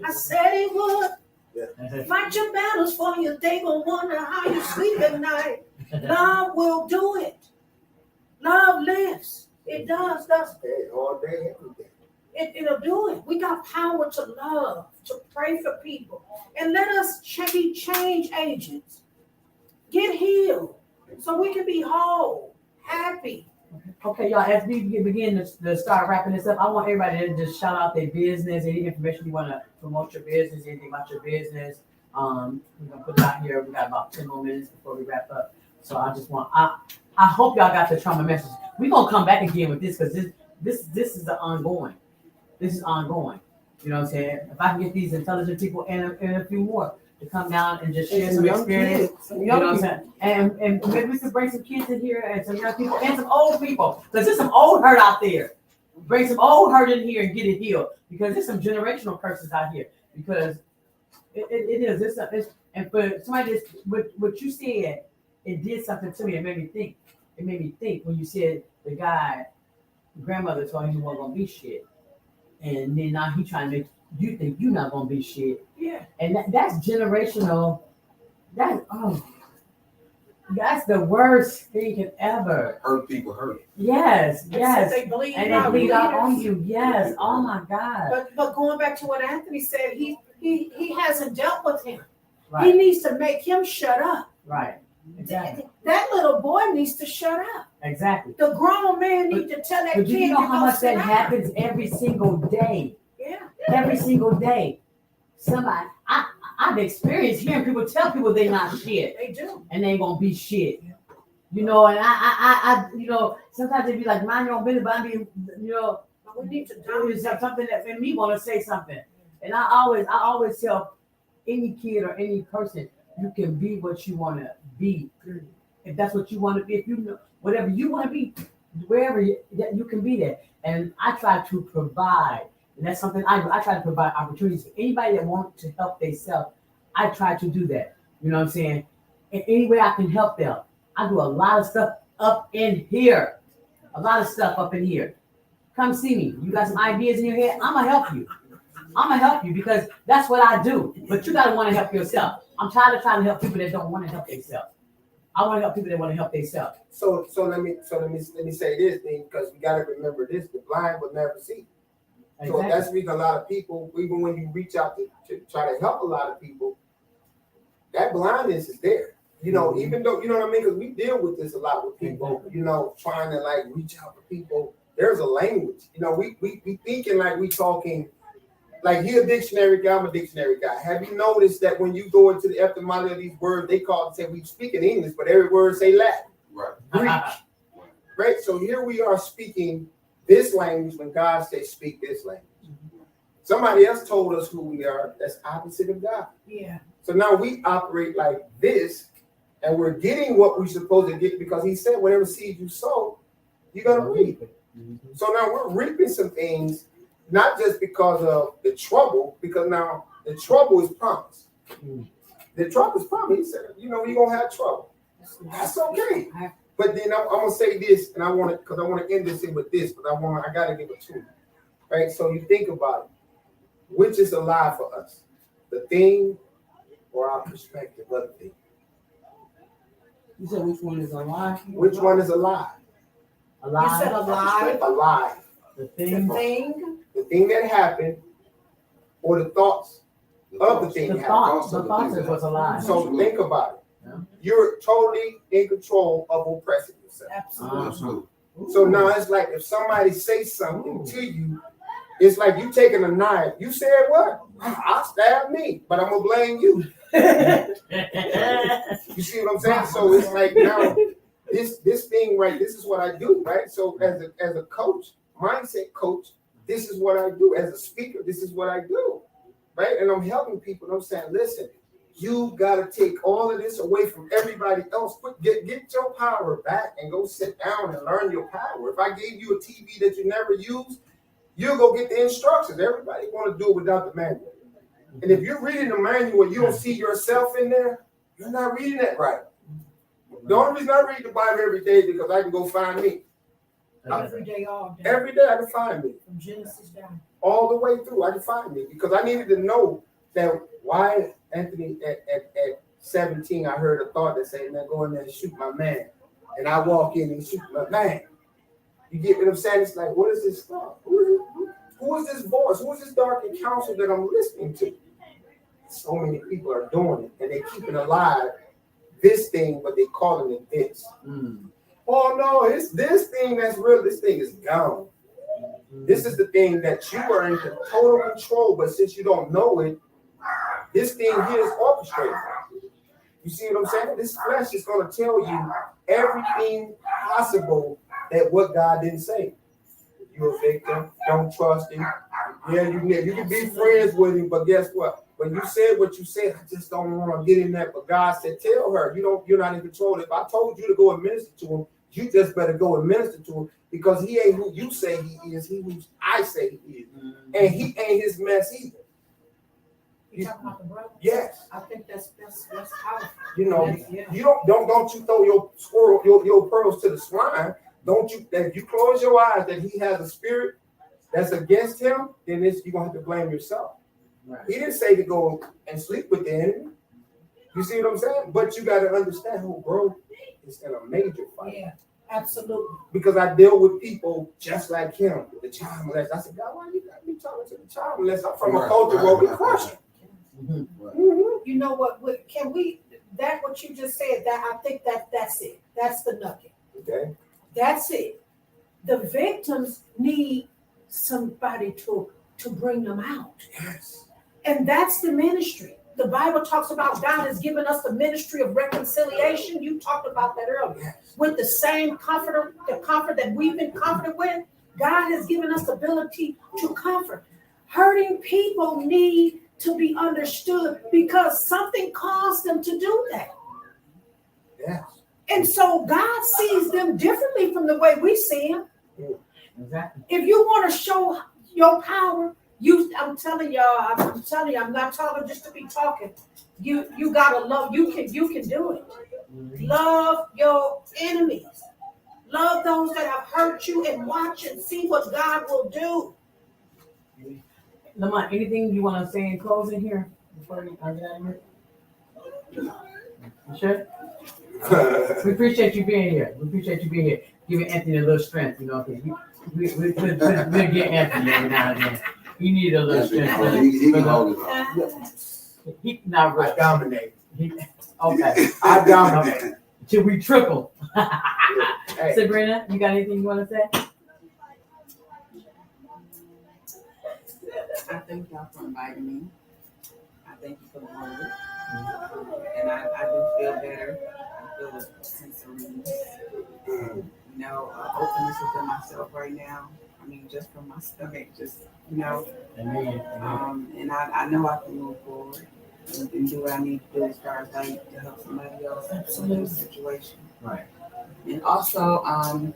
I said it would. Yeah. Fight your battles for you. They gonna wonder how you sleep at night. Love will do it. Love lives. It does. All day, every day. It'll do it. We got power to love, to pray for people, and let us be change agents. Get healed so we can be whole, happy. Okay, y'all, as we begin to start wrapping this up, I want everybody to just shout out their business, any information you want to promote your business, anything about your business. We're gonna put it out here. We got about 10 more minutes before we wrap up. So I hope y'all got the trauma message. We're gonna come back again with this because this is the ongoing. This is ongoing. You know what I'm saying? If I can get these intelligent people and a few more to come down and just share some experience, you know what I'm saying? And maybe we could bring some kids in here and some young people and some old people. Because there's some old hurt out there. Bring some old hurt in here and get it healed. Because there's some generational curses out here. Because it is. And for somebody that's what you said, it did something to me. It made me think. It made me think when you said the guy, grandmother told him he wasn't gonna be shit. And then now he trying to make you think you're not gonna be shit. Yeah. And that's generational. That's the worst thing ever. Hurt people hurt. Yes. They bleed And out. they bleed out on you. Yes. Oh my God. But going back to what Anthony said, he hasn't dealt with him. He Right. needs to make him shut up. Right. Exactly. That little boy needs to shut up. Exactly. The grown man needs to tell that But kid you know to how go much sit that down. happens every single day. Yeah. Every single day. Somebody, I've experienced hearing people tell people they're not shit They do. and they ain't gonna be shit. You know, and I you know, sometimes they be like, mind your own business, but I mean, you know, But we need to there's something that made me want to say something. And I always tell any kid or any person, you can be what you want to be. If that's what you want to be, if you know whatever you want to be, wherever that you can be there. And I try to provide, and that's something I do. I try to provide opportunities for anybody that wants to help themselves. I try to do that. You know what I'm saying? In any way I can help them. I do a lot of stuff up in here. A lot of stuff up in here. Come see me. You got some ideas in your head? I'm gonna help you. I'm gonna help you because that's what I do. But you gotta want to help yourself. I'm tired of trying to help people that don't want to help themselves. I want to help people that want to help themselves. So let me say this thing because we gotta remember this: the blind will never see. So Exactly. that's the reason a lot of people, even when you reach out to try to help a lot of people, that blindness is there. You know, even though, you know what I mean? Because we deal with this a lot with people, you know, trying to like reach out to people. There's a language, you know, we thinking like we talking, like you're a dictionary guy, I'm a dictionary guy. Have you noticed that when you go into the etymology of these words, they say we speak in English, but every word say Latin, Right. Greek, right? So here we are speaking this language when God says speak this language. Somebody else told us who we are. That's opposite of God. Yeah. So now we operate like this, and we're getting what we're supposed to get because He said, whatever seed you sow, you're gonna reap it. So now we're reaping some things, not just because of the trouble, because now the trouble is promised. The trouble is promised. He said, you know, you're gonna have trouble. That's okay. But then I'm gonna say this, and I want to end this in with this, but I gotta give it to you. Right? So you think about it. Which is a lie for us? The thing or our perspective of the thing? You said which one is a lie? Which one is a lie? A You lie. said a lie. A lie. The The thing. thing. The thing that happened or the thoughts of the thing The that thoughts. happened. The thoughts is what's a lie. So think about it. Yeah. You're totally in control of oppressing yourself. Absolutely. Absolutely. So now it's like if somebody says something to you, it's like you taking a knife. You said what? I'll stab me, but I'm gonna blame you. You see what I'm saying? So it's like now this thing, right? This is what I do, right? So as a coach, mindset coach, this is what I do. As a speaker, this is what I do, right? And I'm helping people. And I'm saying, listen, You gotta take all of this away from everybody else. Get your power back and go sit down and learn your power. If I gave you a TV that you never use, you'll go get the instructions. Everybody want to do it without the manual. And if you're reading the manual and you don't see yourself in there, you're not reading that right. The only reason I read the Bible every day is because I can go find me. Every day, all day. Every day I can find me. From Genesis down. All the way through, I can find me. Because I needed to know that why Anthony at 17, I heard a thought that said, man, go in there and shoot my man. And I walk in and shoot my man. You get what I'm saying? It's like, what is this thought? Who is this voice? Who is this dark counsel that I'm listening to? So many people are doing it, and they're keeping alive this thing, but they're calling it this. Oh no, it's this thing that's real. This thing is gone. This is the thing that you are in total control, but since you don't know it, this thing here is orchestrated. You see what I'm saying? This flesh is going to tell you everything possible that what God didn't say. You're a victim. Don't trust him. Yeah, you can be friends with him, but guess what? When you said what you said, I just don't want to get in that. But God said, tell her you're not in control. If I told you to go and minister to him, you just better go and minister to him because he ain't who you say he is. He who I say he is, and he ain't his mess either. You talking about the brother? Yes. I think that's powerful. You know, Yeah. you don't you throw your squirrel, your pearls to the swine. Don't you? That you close your eyes that he has a spirit that's against him, then you're gonna have to blame yourself. Right. He didn't say to go and sleep with the enemy. You see what I'm saying? But you got to understand who bro is in a major fight. Yeah, absolutely. Because I deal with people just like him, the child molester. I said, God, why you got me talking to the child molester? I'm from a culture where we crush him. You know what? Can we? That what you just said? That I think that's it. That's the nugget. Okay. That's it. The victims need somebody to bring them out. Yes. And that's the ministry. The Bible talks about God has given us the ministry of reconciliation. You talked about that earlier. Yes. With the same comforter, the comfort that we've been comforted with, God has given us the ability to comfort. Hurting people need to be understood because something caused them to do that. Yes. And so God sees them differently from the way we see them. Exactly. If you want to show your power, I'm telling y'all, I'm not talking just to be talking. You gotta love, you can do it. Love your enemies. Love those that have hurt you and watch and see what God will do. Lamont, anything you want to say in closing here before you get out of here? You sure? We appreciate you being here. Giving Anthony a little strength, we'll get Anthony every now and then. He needed a little strength. He can hold it up. He not I dominate. Okay. I dominate. Till we triple. Hey. Sabrina, you got anything you want to say? I thank y'all for inviting me. I thank you for the word. And I do feel better. I feel a sense of release. Openness within myself right now. I mean, just from my stomach, Amen. And I know I can move forward and do what I need to do as far as like to help somebody else in this situation. Right. And also, I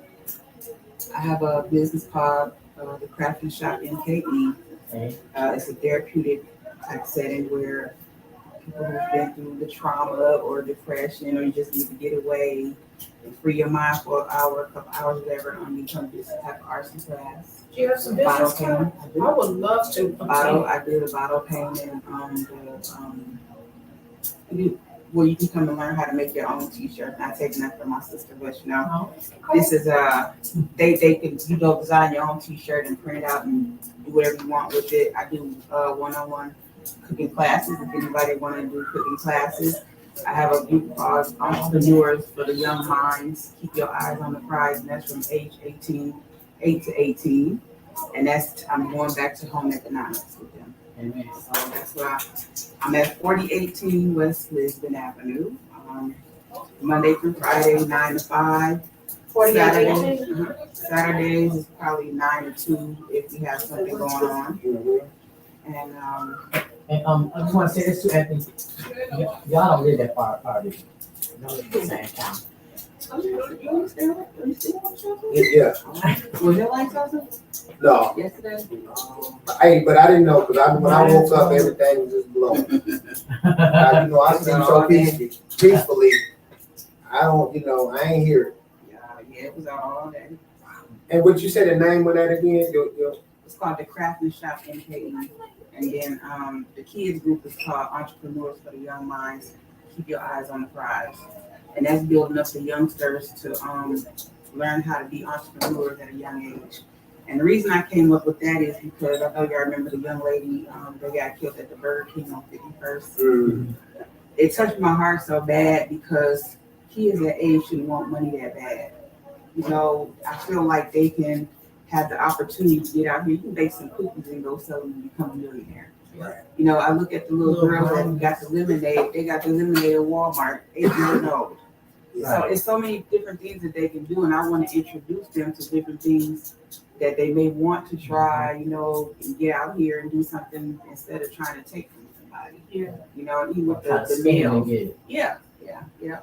have a business called the Crafting Shop MKE. Okay. It's a therapeutic type setting where people who've been through the trauma or depression, or you just need to get away and free your mind for an hour, a couple hours, whatever, you come to this type of arts class. Do you have some business card? I would love to. I did a bottle painting. You can come and learn how to make your own T-shirt. Not taking that from my sister, but this is they can design your own T-shirt and print it out and do whatever you want with it. I do one-on-one cooking classes. If anybody want to do cooking classes, I have a group called Entrepreneurs for the Young Minds. Keep your eyes on the prize, and that's from age 8 to 18. And I'm going back to home economics with them. Amen. So that's why I'm at 4018 West Lisbon Avenue. Monday through Friday, 9 to 5. Saturdays is probably 9 to 2 if we have something going on. And And I just want to say this too, Anthony. Y'all don't live that far apart. Y'all live in the same town. You still want something? Yeah. Was your light something? No. Yesterday? Hey, but I didn't know because when I woke up, everything was just blown. I sleep so peacefully. I don't, I ain't hear it. Yeah, it was out all day. And what you said the name of that again? It's called the Crafting Shop NKE. And then the kids group is called Entrepreneurs for the Young Minds. Keep your eyes on the prize. And that's building up the youngsters to learn how to be entrepreneurs at a young age. And the reason I came up with that is because I know y'all remember the young lady that got killed at the Burger King on 51st. Mm. It touched my heart so bad because kids that age shouldn't want money that bad. I feel like they can have the opportunity to get out here. You can bake some cookies and go sell them and become a millionaire. Right. I look at the little girls that got the lemonade. They got the lemonade at Walmart, 8 years old. So it's so many different things that they can do, and I want to introduce them to different things that they may want to try, and get out here and do something instead of trying to take from somebody. Yeah. Even with the male. Yeah.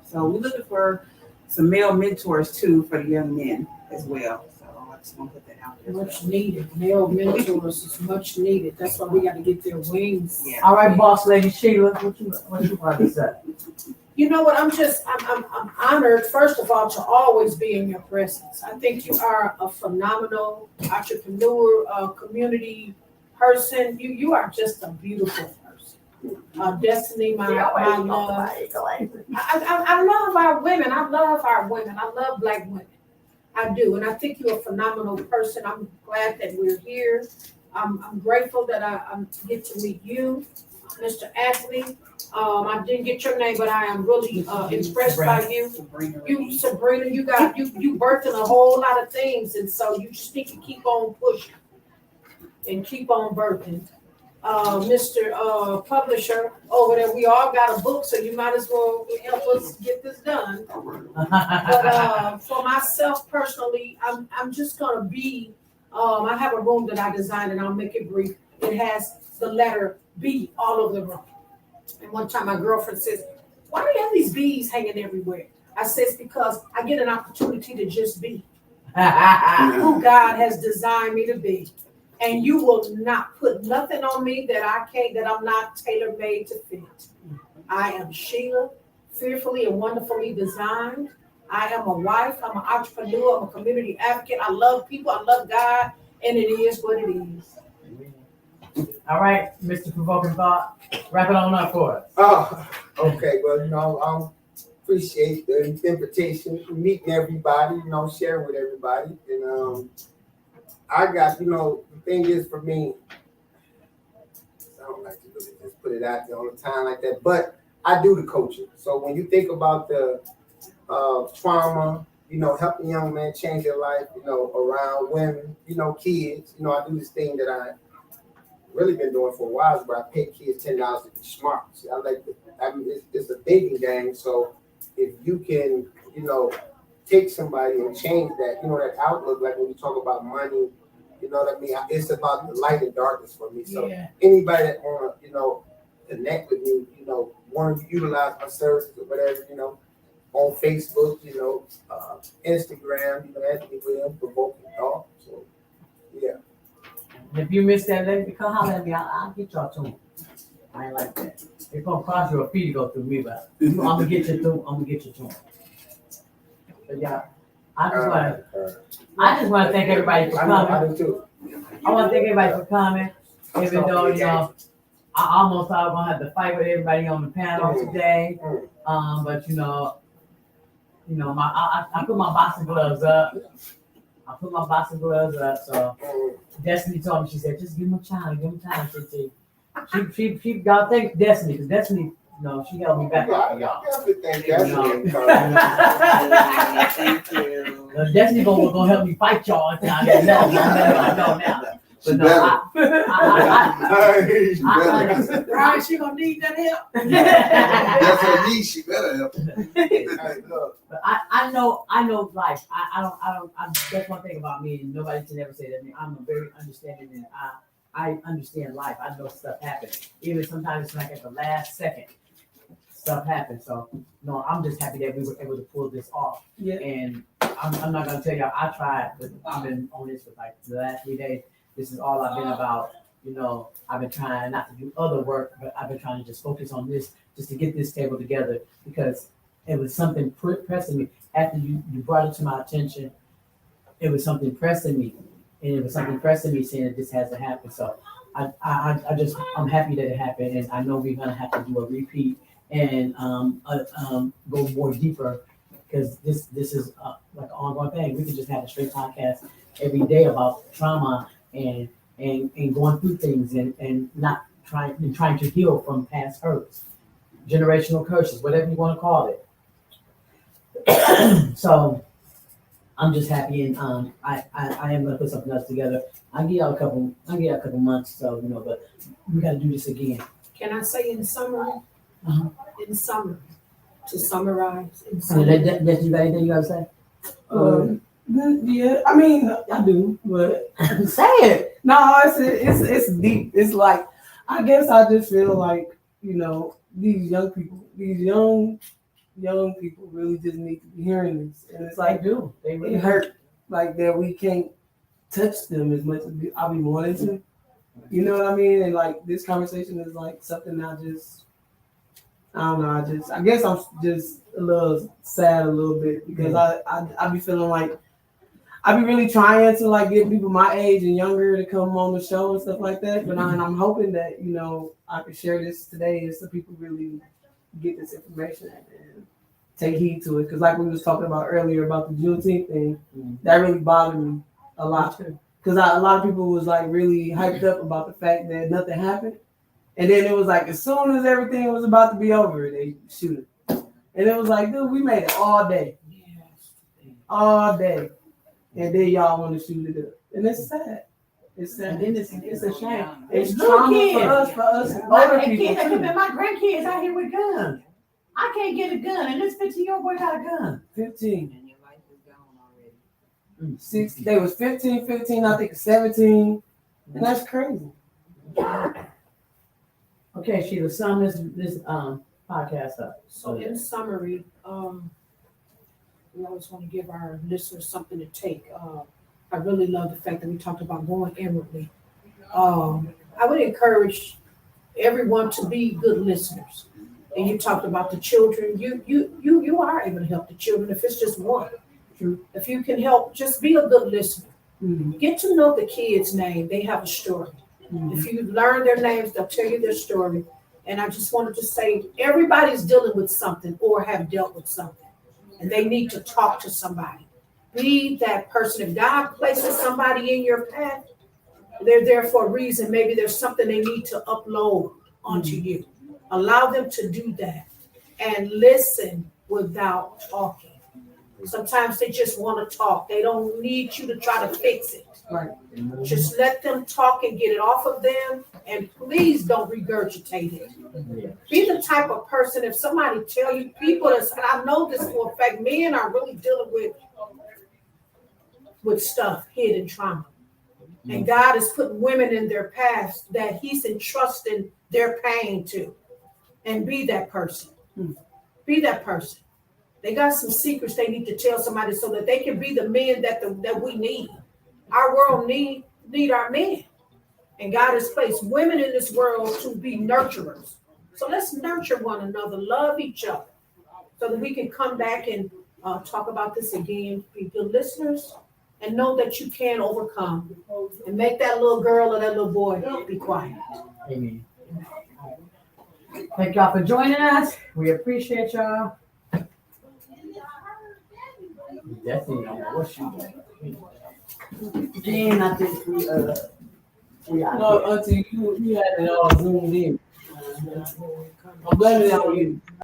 So we're looking for some male mentors too for the young men as well. So I just want to put that out there. Much needed. Male mentors is much needed. That's why we got to get their wings. Yeah. All right, boss lady Sheila, what you want to say? You know what? I'm honored, first of all, to always be in your presence. I think you are a phenomenal entrepreneur, community person. You are just a beautiful person. Destiny, my love. I love our women. I love Black women. I do. And I think you're a phenomenal person. I'm glad that we're here. I'm grateful that I get to meet you, Mr. Anthony. I didn't get your name, but I am really impressed by you. Sabrina, you birthing a whole lot of things, and so you just need to keep on pushing and keep on birthing. Mr. Publisher over there, we all got a book, so you might as well help us get this done. But for myself personally, I'm just gonna be. I have a room that I designed, and I'll make it brief. It has the letter B all over the room. And one time my girlfriend says, "Why do you have these bees hanging everywhere?" I says, "Because I get an opportunity to just be who God has designed me to be. And you will not put nothing on me that I'm not tailor-made to fit. I am Sheila, fearfully and wonderfully designed. I am a wife, I'm an entrepreneur, I'm a community advocate. I love people, I love God, and it is what it is." All right, Mr. Provoking Thought, wrap it on up for us. Oh, okay. Well, I appreciate the invitation, meeting everybody, sharing with everybody. And I got, the thing is for me, I don't like to really just put it out there all the time like that, but I do the coaching. So when you think about the trauma, helping young men change their life, around women, kids, I do this thing that I really been doing for a while, where I pay kids $10 to be smart. See, it's a thinking game. So if you can, take somebody and change that, that outlook, like when you talk about money, you know what I mean? It's about the light and darkness for me. So anybody that wanna, connect with me, want to utilize my services or whatever, on Facebook, Instagram, Anthony Williams, Provoking Thought. So yeah. If you missed that lady, come holler at me. I'll get y'all to him. I ain't like that. It's gonna cross your feet to go through me, but I'm gonna get you to him. But yeah, I just want to thank everybody for coming. I do too. I want to thank everybody for coming. Even though I almost thought I was gonna have to fight with everybody on the panel today, but I put my boxing gloves up. So Destiny told me, she said, "Just give him a chance, She y'all thank Destiny, because Destiny, she held me back off of y'all. Thank Destiny. Thank you. Destiny gonna help me fight y'all. Now. But no, Right, she gonna need that help. That's her niece. She better help. But I know life. I don't. That's one thing about me, and nobody can ever say that. I'm a very understanding, and I understand life. I know stuff happens. Even sometimes it's like at the last second, stuff happens. So no, I'm just happy that we were able to pull this off. Yeah. And I'm not gonna tell y'all I tried, but I've been on this for like the last 3 days. This is all I've been about. You know, I've been trying not to do other work, but I've been trying to just focus on this, just to get this table together, because it was something pressing me. After you brought it to my attention, it was something pressing me, and it was something pressing me saying that this has to happen. So I'm happy that it happened, and I know we're gonna have to do a repeat and go more deeper, because this is like an ongoing thing. We could just have a straight podcast every day about trauma and going through things and not trying to heal from past hurts, generational curses, whatever you want to call it. So I'm just happy, and I am gonna put something else together. I'll give y'all a couple months, so you know, but we gotta do this again. Can I say in summary? Uh-huh. In summary, to summarize. In So summary. that you got anything you gotta say? Yeah, I mean, I do, but Say it. no, it's deep. It's like, I guess I just feel like, you know, these young people really just need to be hearing this, and it's like, They really it hurt, like that we can't touch them as much as I be wanting to. You know what I mean? And like this conversation is like something I don't know. I guess I'm just a little sad a little bit, because I be feeling like I be really trying to like get people my age and younger to come on the show and stuff like that. But I'm hoping that, you know, I can share this today and so people really get this information and take heed to it. Because like we was talking about earlier about the Juneteenth thing, that really bothered me a lot. Because a lot of people was like really hyped up about the fact that nothing happened. And then it was like, as soon as everything was about to be over, they shoot it. And it was like, dude, we made it all day. All day. And then y'all want to shoot it up. And it's sad. It's sad. And then it's a shame. It's little trauma kids. for us My older people kids, too. my grandkids out here with guns. I can't get a gun, and this 15-year-old boy got a gun. 15. And your life is gone already. 6, they was 15, I think 17. And that's crazy. Okay, Sheila, sum this podcast up. So in summary, we always want to give our listeners something to take. I really love the fact that we talked about going inwardly. I would encourage everyone to be good listeners. And you talked about the children. You are able to help the children if it's just one. True. If you can help, just be a good listener. Mm-hmm. Get to know the kids' name. They have a story. Mm-hmm. If you learn their names, they'll tell you their story. And I just wanted to say, everybody's dealing with something or have dealt with something, and they need to talk to somebody. Be that person. If God places somebody in your path, they're there for a reason. Maybe there's something they need to upload onto you. Allow them to do that and listen without talking. Sometimes they just want to talk. They don't need you to try to fix it. Right. Just let them talk and get it off of them, and please don't regurgitate it. Be the type of person, if somebody tell you, people and I know this for a fact, men are really dealing with stuff, hidden trauma. And God is putting women in their paths that he's entrusting their pain to. And be that person. Be that person. They got some secrets they need to tell somebody so that they can be the men that we need. Our world need our men. And God has placed women in this world to be nurturers. So let's nurture one another, love each other, so that we can come back and talk about this again. Be good listeners and know that you can overcome. And make that little girl or that little boy be quiet. Amen. Thank y'all for joining us. We appreciate y'all. Definitely don't know what she doing. And I think we are. No, until you had it all zoomed in. I'm blaming it on you.